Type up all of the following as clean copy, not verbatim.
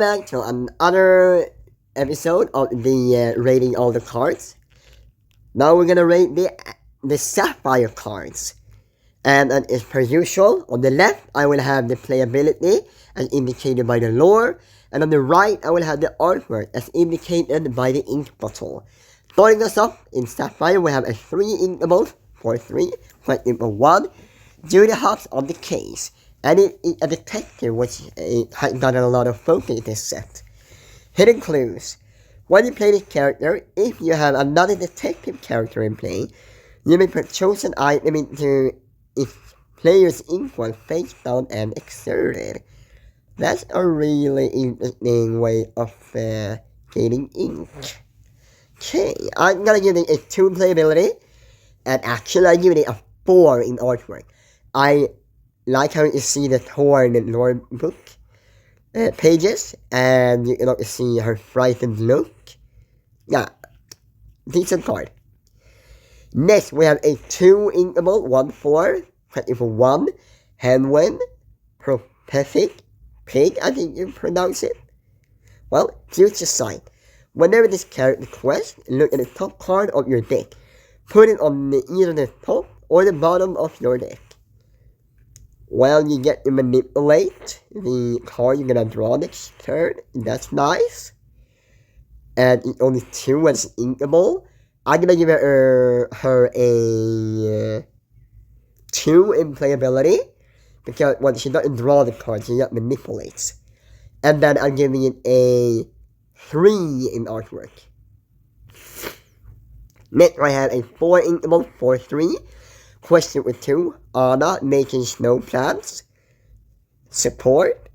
back to another episode of the rating all the cards. Now we're gonna rate the Sapphire cards. And as per usual, on the left I will have the playability as indicated by the lore, and on the right I will have the artwork as indicated by the ink bottle. Starting us off in Sapphire, we have a 3 inkable for 3, collectible 1, Judy Hops on the case. And it is a detective, which has gotten a lot of focus in this set. Hidden clues. When you play this character, if you have another detective character in play, you may put chosen item into its player's ink while face down and exerted. That's a really interesting way of getting ink. Okay, I'm gonna give it a 2 in playability, and actually I'm giving it a 4 in artwork. I like how you see the torn lore book pages, and you can also see her frightened look. Yeah, decent card. Next, we have a 2 inkable 1/4, for 1, Handwind, Prophetic Pig, I think you pronounce it. Well, future sight. Whenever this character quests, look at the top card of your deck. Put it on either the top or the bottom of your deck. Well, you get to manipulate the card you're gonna draw next turn. That's nice. And it's only 2 as inkable. I'm gonna give her a 2 in playability, because when she doesn't draw the card, she just manipulates. And then I'm giving it a 3 in artwork. Next, I have a 4 inkable for 3. Question with 2, Anna making snow plants. Support.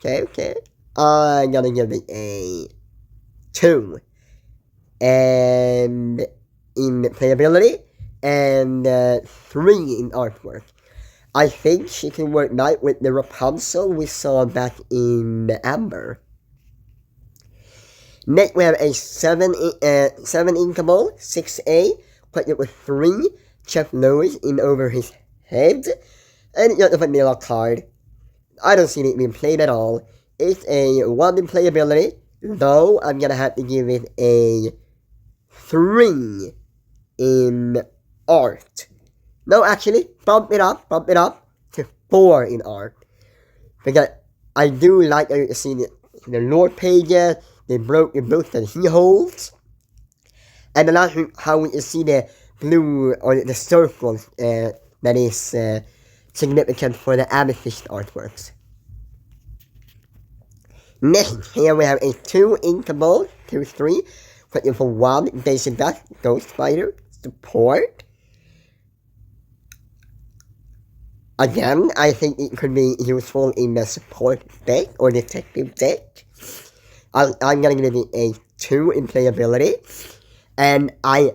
Okay. I'm gonna give it a 2. And in playability, and 3 in artwork. I think she can work nice with the Rapunzel we saw back in Amber. Next, we have a 7 inkable 6A, question with 3. Chuck Lewis in over his head, and just a vanilla card. I don't see it being played at all. It's a 1 in playability, though I'm gonna have to give it a 3 in art. No, actually, bump it up to 4 in art, because I do like to see the lore pages, the broken books that he holds, and I like how we see the blue, or the circle that is significant for the amethyst artworks. Next, here we have a 2 inkable 2/3, question for 1, Daisy Duck, Ghost Spider, support. Again, I think it could be useful in the support deck or detective deck. I'm gonna give it a 2 in playability, and I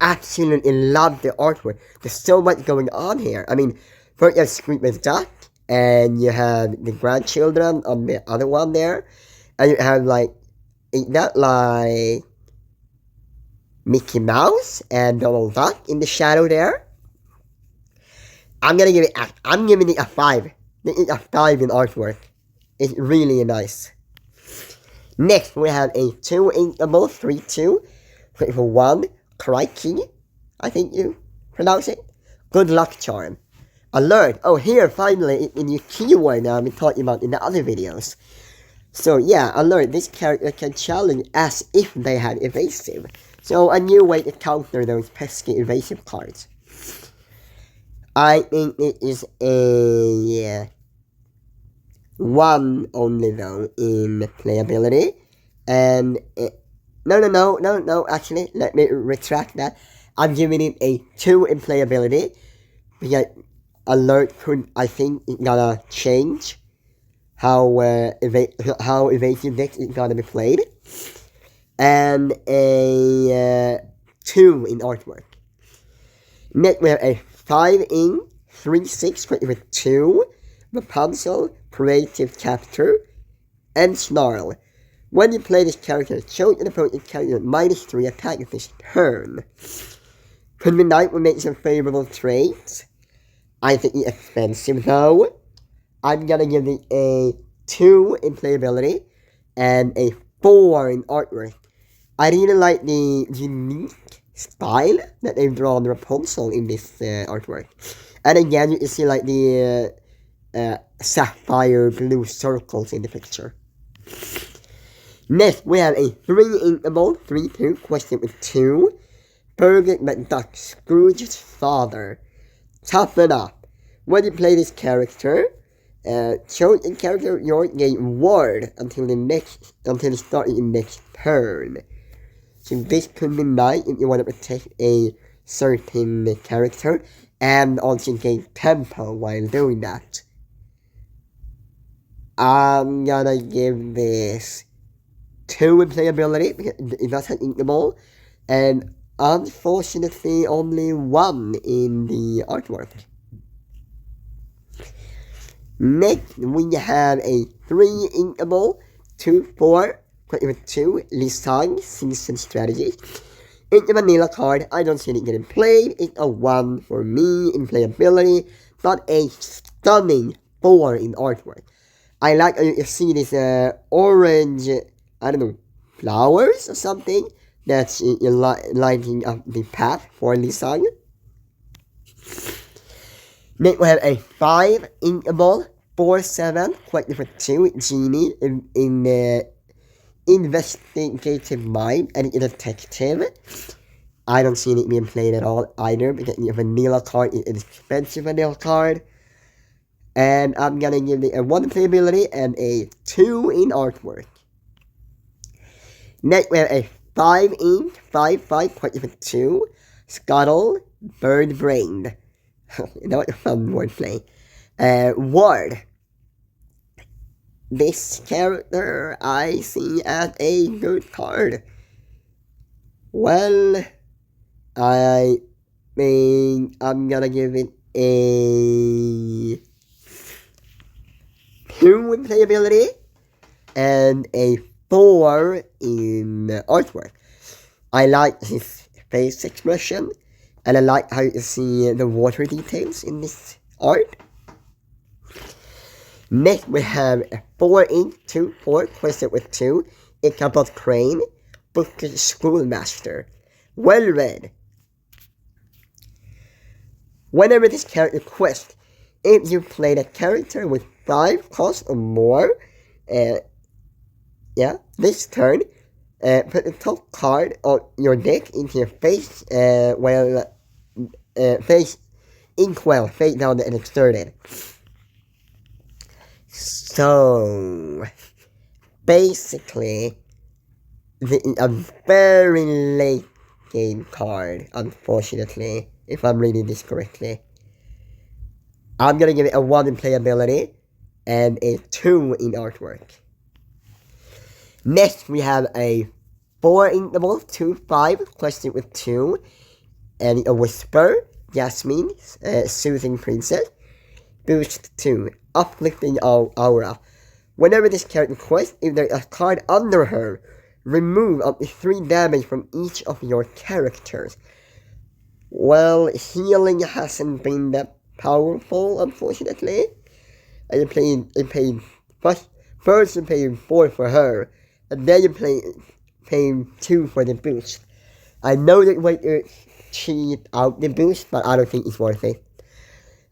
absolutely love the artwork. There's so much going on here. I mean, first you have Screamer's Duck, and you have the grandchildren on the other one there, and you have is that like Mickey Mouse and Donald Duck in the shadow there? I'm giving it a 5. This is a 5 in artwork. It's really nice. Next, we have a 2 inkable 3/2, for 1, Crikey, I think you pronounce it. Good luck charm. Alert. Oh, here, finally, a new keyword that I've been talking about in the other videos. So, yeah, alert. This character can challenge as if they had evasive. So, a new way to counter those pesky evasive cards. I think it is a 1 only, though, in playability. And No, actually, let me retract that. I'm giving it a 2 in playability, because alert could, I think, it's gonna change how evasive decks is gonna be played. And a 2 in artwork. Next, we have a 5 in 3/6, with 2, Rapunzel, Creative Capture, and Snarl. When you play this character, show an opponent's character -3 attack this turn. Could be nice when making some favorable trades. I think it's expensive though. I'm gonna give it a 2 in playability, and a 4 in artwork. I really like the unique style that they've drawn Rapunzel in this artwork. And again, you can see like the sapphire blue circles in the picture. Next, we have a 3 inkable 3-2 question with 2. Burger McDuck, Scrooge's father. Toughen up. When you play this character, show the character your game ward until the start of the next turn. So this could be nice if you want to protect a certain character and also gain tempo while doing that. I'm gonna give this 2 in playability because it does have inkable, and unfortunately only 1 in the artwork. Next, we have a 3 inkable 2-4 with 2 Lisang Season Strategy. It's a vanilla card. I don't see it getting played. It's a 1 for me in playability, but a stunning 4 in artwork. I like you see this orange, I don't know, flowers or something that's lighting up the path for Lisang. Next we have a 5 inkable 4-7 collected for 2 genie in investigative mind and a detective. I don't see it being played at all either because the vanilla card is an expensive vanilla card. And I'm gonna give it a 1 playability and a 2 in artwork. Next we have a 5 ink 5-5 collected for 2 Scuttle Bird Brained. You know what, a fun wordplay. Ward. This character I see as a good card. Well, I think I'm gonna give it a 2 in playability and a 4 in artwork. I like his face expression, and I like how you see the water details in this art. Next, we have a 4 ink 2-4 question with 2 Ichabod Crane, Bookish Schoolmaster. Well read. Whenever this character quests, if you play the character with 5 cost or more, this turn, put the top card of your deck into your face, face inkwell, face down and extended. So, basically, a very late game card, unfortunately, if I'm reading this correctly. I'm gonna give it a 1 in playability and a 2 in artwork. Next, we have a 4 inkable 2-5 question with 2 and a Whisper, Jasmine, Soothing Princess. Boost 2, Uplifting Aura. Whenever this character quests, if there is a card under her, remove up to 3 damage from each of your characters. Well, healing hasn't been that powerful, unfortunately. I paid first you pay 4 for her, and then you pay 2 for the boost. I know that way to cheat out the boost, but I don't think it's worth it.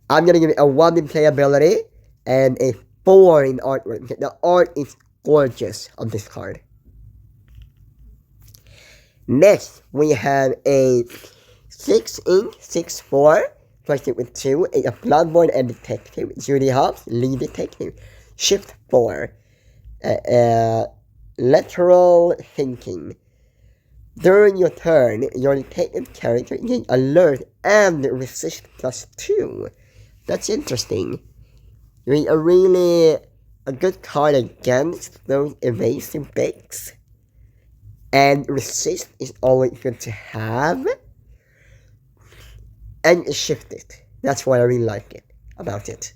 I'm gonna give it a 1 in playability and a 4 in artwork. The art is gorgeous on this card. Next, we have a 6 ink 6-4 question with 2, a Bloodborne and Detective, Judy Hobbs, Lead Detective, Shift 4, Lateral Thinking. During your turn, your detective character gains alert and resist +2. That's interesting. Really a good card against those evasive decks. And resist is always good to have. And shift it. That's why I really like it about it.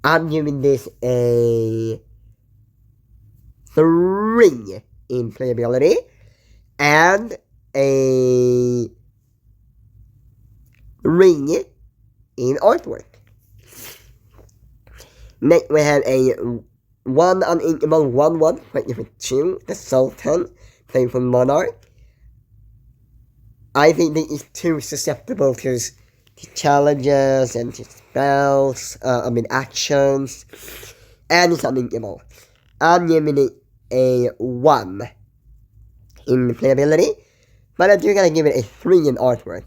I'm giving this a 3 in playability and a ring in artwork. Next we have a one uninkable 1/1, playing for 2, the Sultan, playing for Monarch. I think that is too susceptible to challenges and to spells, actions, and it's uninkable. I'm giving it a 1 in playability, but I'm gonna give it a 3 in artwork.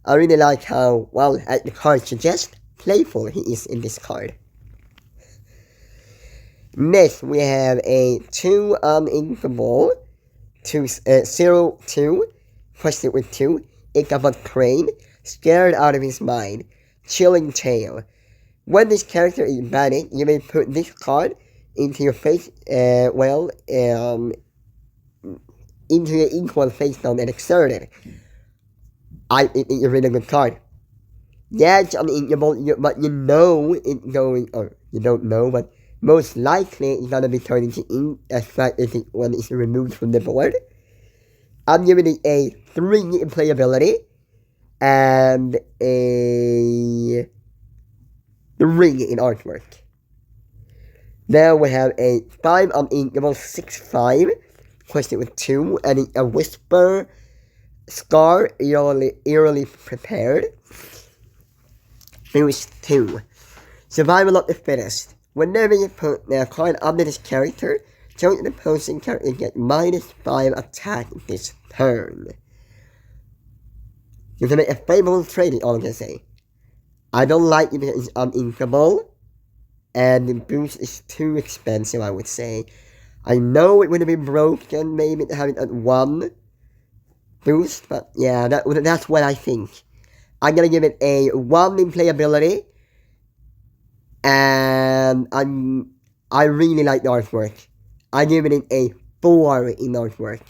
I really like how, well, as the card suggests, playful he is in this card. Next, we have a 2 uninkable 0/2, quested with 2, Ichabod Crane, scared out of his mind, chilling tale. When this character is banished, you may put this card into your face, into your equal face down and exert it. It's a really good card. Yeah, it's uninkable, but you know it's going, or you don't know, but most likely it's gonna be turned into ink as fast as when it's removed from the board. I'm giving it a 3 in playability and a 3 in artwork. Now we have a 5 uninkable 6/5, quested with 2, and a Whisper, Scar, eerily prepared. Finish 2. Survival of the fittest. Whenever you put a card under this character, choose the opposing character get -5 attack this turn. You can make a favorable trade, all I can say. I don't like it because it's uninkable, and the boost is too expensive, I would say. I know it would have been broken, maybe to have it at 1 boost, but yeah, that's what I think. I'm gonna give it a 1 in playability, and I really like the artwork. I give it a 4 in artwork.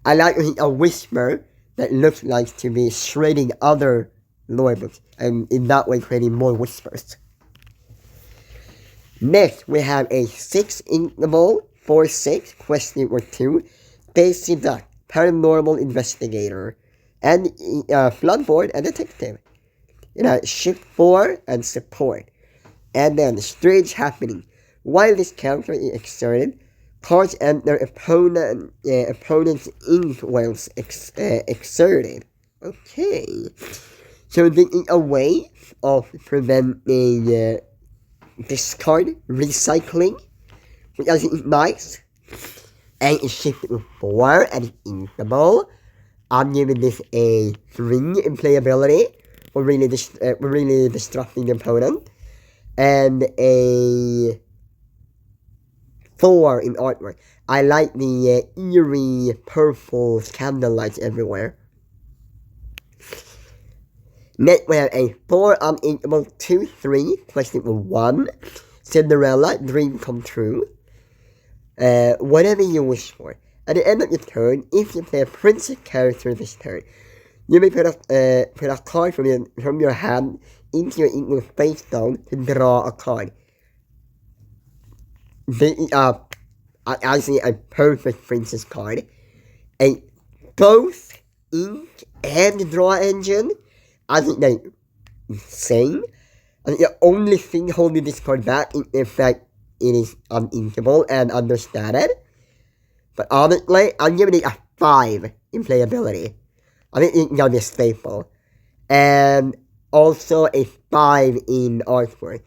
I like a Whisper that looks like to be shredding other lore books, and in that way creating more Whispers. Next, we have a 6 inkable 4/6, quested with 2, Daisy Duck, paranormal investigator, and floodboard and detective. Shift 4 and support. And then strange happening. While this character is exerted, cards enter opponent's ink whilst exerted. Okay. So this is a way of preventing discard recycling, which I think is nice. And it's shifted with 4 and it's inkable. I'm giving this a 3 in playability. We're really disrupting the opponent. And a 4 in artwork. I like the eerie purple candlelights everywhere. Next we have a 4 uninkable 2/3, quested with 1, Cinderella, dream come true. Whatever you wish for. At the end of your turn, if you play a princess character this turn, you may put a card from your hand into your equal face down to draw a card. This is actually a perfect princess card. Both ink and draw engine. I think they're insane. I think the only thing holding this card back is the fact it is uninkable and understated. But honestly, I'm giving it a 5 in playability. I think it's gonna be a staple. And also a 5 in artwork.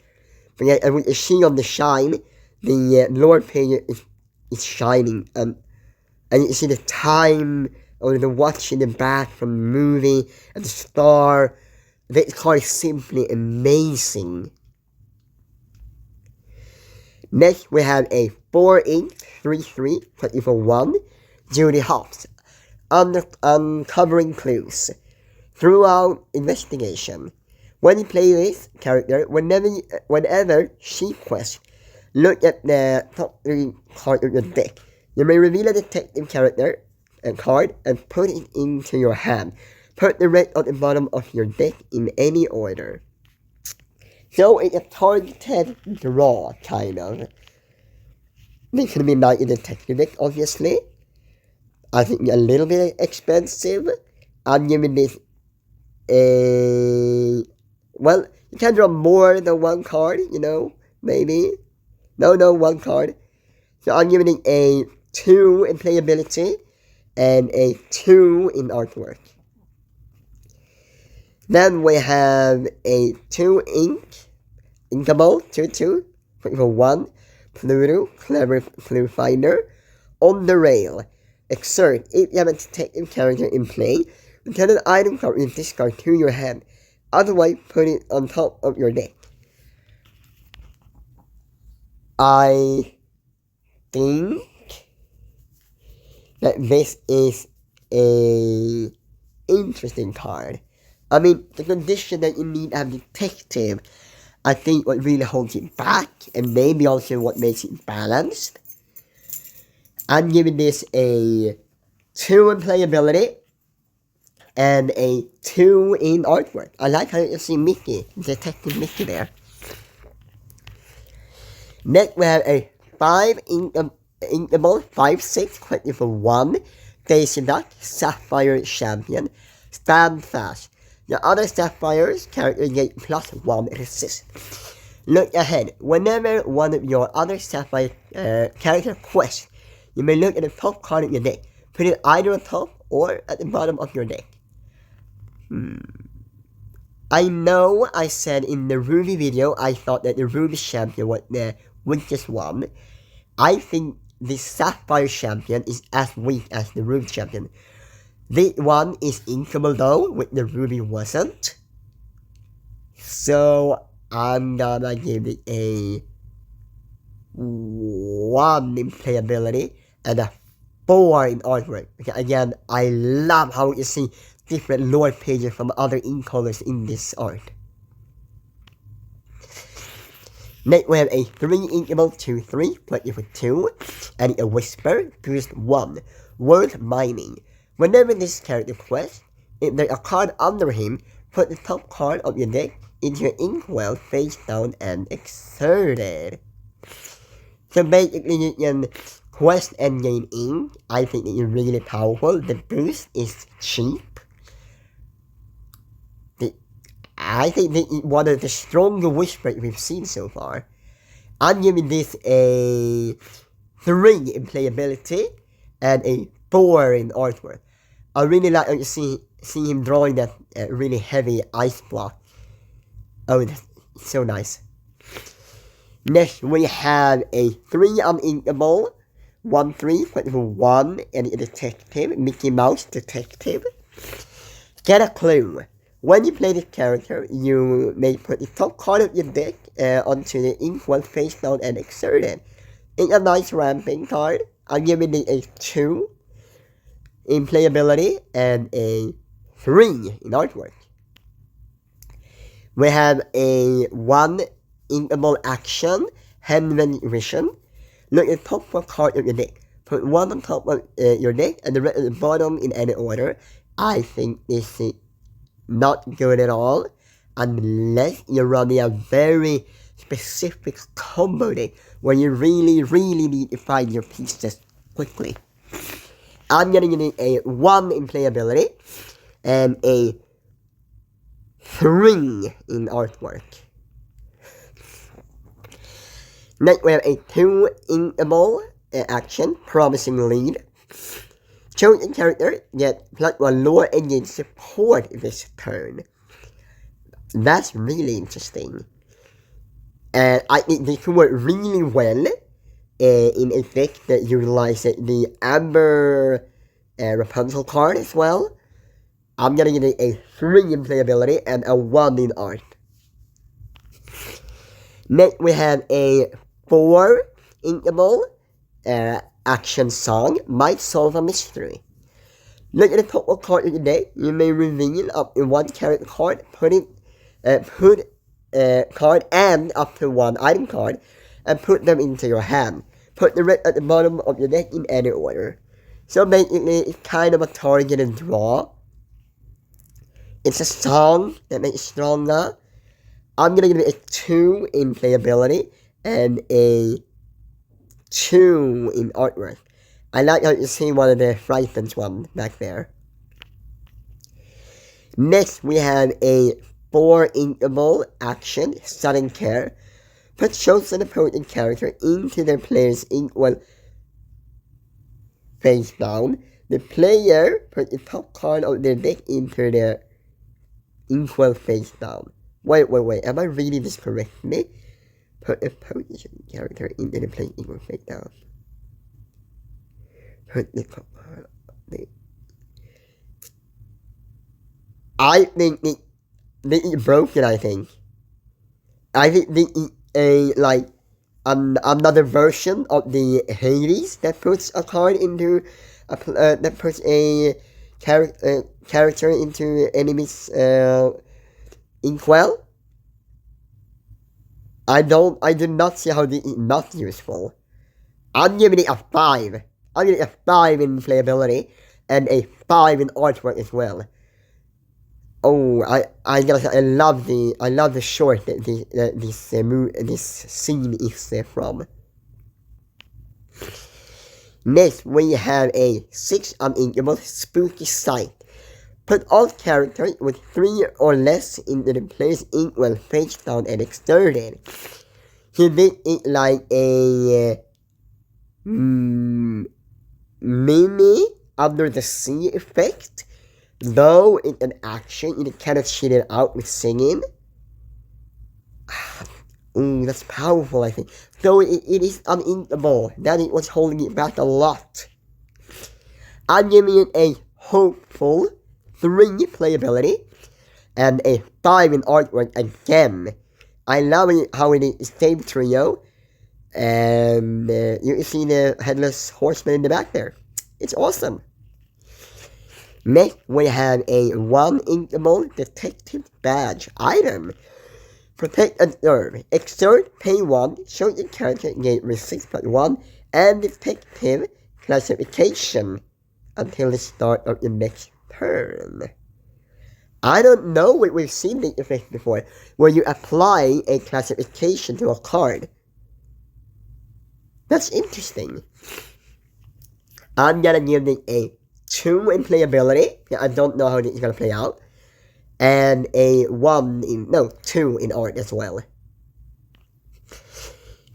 But yeah, with the sheen of the shine, the lore page is shining. And you see the time or the watch in the back from the movie and the star. This card is simply amazing. Next, we have a 4 ink 3/3, quested for 1, Judy Hopps, uncovering clues throughout investigation. When you play this character, whenever she quests, look at the top 3 cards of your deck. You may reveal a detective character card and put it into your hand. Put the rest at the bottom of your deck in any order. So it's a targeted draw, kind of. This could be not in the detective deck, obviously. I think a little bit expensive. I'm giving this a... Well, you can draw more than 1 card, maybe. No, one card. So I'm giving it a 2 in playability and a 2 in artwork. Then we have a 2 inkable, 2/2, for 1, Pluto, Clever Clue Finder, on the rail. Exert, if you have a detective character in play, return an item card in discard to your hand. Otherwise, put it on top of your deck. I think that this is a interesting card. I mean, the condition that you need to have detective, I think what really holds it back, and maybe also what makes it balanced. I'm giving this a 2 in playability and a 2 in artwork. I like how you see Mickey, Detective Mickey there. Next we have a 5 inkable, 5/6, quickly for 1, Daisy Duck, Sapphire Champion, Stand Fast. The other Sapphires character get +1 resist. Look ahead. Whenever one of your other Sapphire character quests, you may look at the top card of your deck. Put it either on top or at the bottom of your deck. I know I said in the Ruby video, I thought that the Ruby Champion was the weakest one. I think the Sapphire Champion is as weak as the Ruby Champion. This one is inkable though, which the Ruby wasn't. So I'm gonna give it a 1 in playability and a 4 in artwork. Okay, again, I love how you see different lore pages from other ink colors in this art. Next we have a 3 inkable 2/3, play for 2, and a Whisper, boost 1, worth mining. Whenever this character quests, if there's a card under him, put the top card of your deck into your inkwell face down and exert it. So basically you can quest and gain ink. I think it is really powerful. The boost is cheap. I think this is one of the stronger whispers we've seen so far. I'm giving this a 3 in playability and a 4 in artwork. I really like how you see him drawing that really heavy ice block. Oh, that's so nice. Next, we have a 3 uninkable, 1/3, 1, and a detective, Mickey Mouse Detective. Get a clue. When you play this character, you may put the top card of your deck onto the inkwell face down and exert it. It's a nice ramping card. I'm giving it a 2 in playability and a 3 in artwork. We have a 1 inkable action, Handman Vision. Look at the top card of your deck. Put 1 on top of your deck and the rest at the bottom in any order. I think this is not good at all unless you're running a very specific combo deck where you really need to find your pieces quickly. I'm getting it a 1 in playability and a 3 in artwork. Next we have a 2 inkable action, Promising Lead. Chosen character get +1 lore engine support this turn. That's really interesting. And I think this will work really well in a deck that utilizes the Amber Rapunzel card as well. I'm gonna give it a 3 in playability and a 1 in art. Next we have a 4 inkable action song, Might Solve a Mystery. Look at the top of card of the deck. You may reveal up to 1 character card, put card and up to 1 item card, and put them into your hand. Put the rest at the bottom of your deck in any order. So basically, it's kind of a targeted draw. It's a song that makes it stronger. I'm gonna give it a 2 in playability and a 2 in artwork. I like how you see one of the frightened ones back there. Next, we have a 4 inkable action, Sudden Care. Put chosen opponent character into their player's inkwell face down. The player put the top card of their deck into their inkwell face down. Wait, am I reading this correctly? Put opponent character into the player's inkwell face down. Put the top card of the... I think it's broken, I think. I think this is another version of the Hades that puts a card into that puts a character into enemies inkwell. I do not see how this is not useful. I'm giving it a 5. I'm giving it a 5 in playability and a 5 in artwork as well. Oh, I gotta say, I love the short that this scene is from. Next, we have a 6 uninkable spooky sight. Put all characters with 3 or less into the player's inkwell face down and extended. He did it like a mini under the sea effect. Though it's an action, you cannot cheat it out with singing. Ooh, that's powerful, I think. Though it is uninkable, that it was holding it back a lot. I'm giving it a hopeful 3 playability and a 5 in artwork again. I love it how it is same trio. And you can see the headless horseman in the back there. It's awesome. Next, we have a 1 inkable detective badge item. Protect and serve. Exert, pay 1, show your character gain resist +1, and detective classification until the start of your next turn. I don't know if we've seen the effect before, where you apply a classification to a card. That's interesting. I'm gonna give it a 2 in playability. I don't know how this is gonna play out. And a 2 in art as well.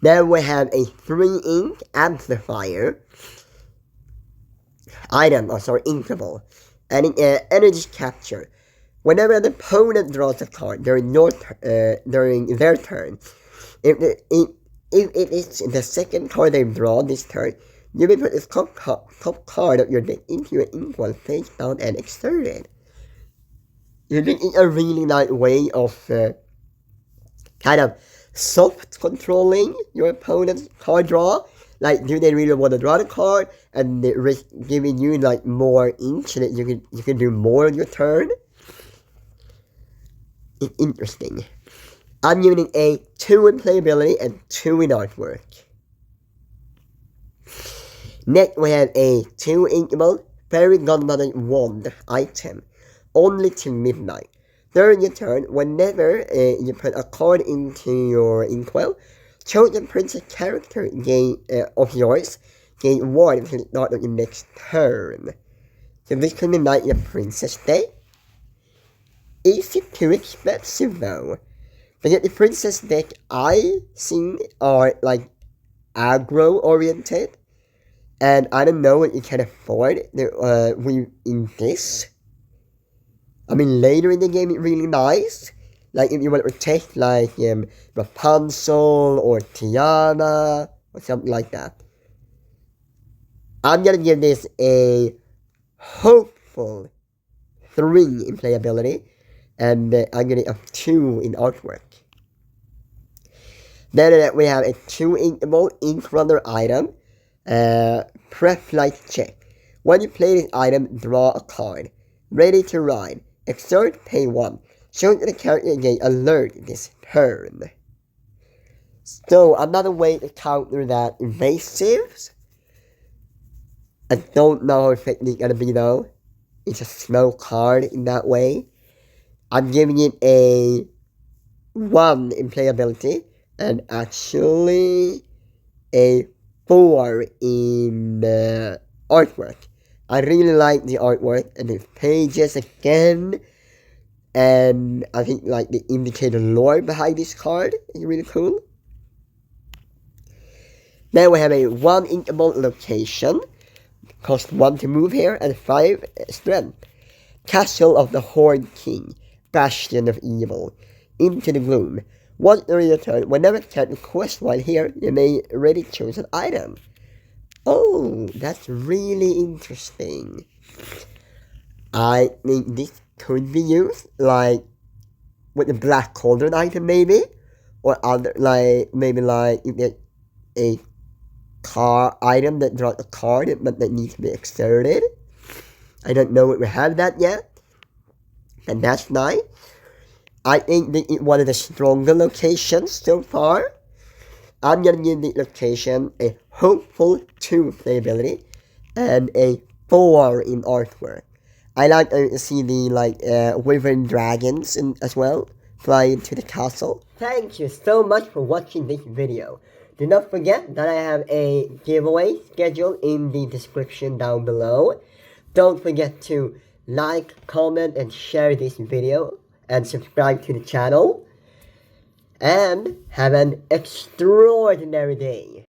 Then we have a 3 ink amplifier item, inkable. And energy capture. Whenever an opponent draws a card during their turn, if it is the second card they draw this turn, you may put this top card of your deck into your inkwell face down and extended. You think it's a really nice way of kind of soft controlling your opponent's card draw. Like, do they really want to draw the card and risk giving you like more ink so that you can do more on your turn? It's interesting. I'm giving it a 2 in playability and 2 in artwork. Next, we have a 2 inkable Fairy Godmother Wand item. Only till midnight. During your turn, whenever you put a card into your inkwell, choose the princess character of yours, gain 1 until the start of your next turn. So this can be like your princess deck. Is it too expensive though? But yet the princess deck I see are like aggro oriented. And I don't know what you can afford in this. I mean, later in the game, it's really nice. Like, if you want to protect, like, Rapunzel or Tiana or something like that. I'm gonna give this a hopeful 3 in playability. And I'm gonna give a 2 in artwork. Then we have a 2 inkable ink runner item. Prep light check. When you play this item, draw a card. Ready to ride. Exert, pay 1. Show the character gain alert this turn. So, another way to counter that evasives. I don't know how effective it's gonna be though. It's a slow card in that way. I'm giving it a 1 in playability. And actually a 4 in artwork. I really like the artwork and the pages again. And I think like the indicator lore behind this card is really cool. Then we have a 1 inkable location, cost 1 to move here, and 5 strength. Castle of the Horde King, Bastion of Evil, Into the Gloom. Once during your turn, whenever you quest while here, you may already choose an item. Oh, that's really interesting. I think this could be used, like, with a Black Cauldron item maybe? Or other, like, maybe like, if there's a car item that draws a card but that needs to be exerted. I don't know if we have that yet. And that's nice. I think this is one of the stronger locations so far. I'm gonna give the location a hopeful 2 playability and a 4 in artwork. I like to see the wyvern dragons as well fly into the castle. Thank you so much for watching this video. Do not forget that I have a giveaway scheduled in the description down below. Don't forget to like, comment, and share this video, and subscribe to the channel. And have an extraordinary day.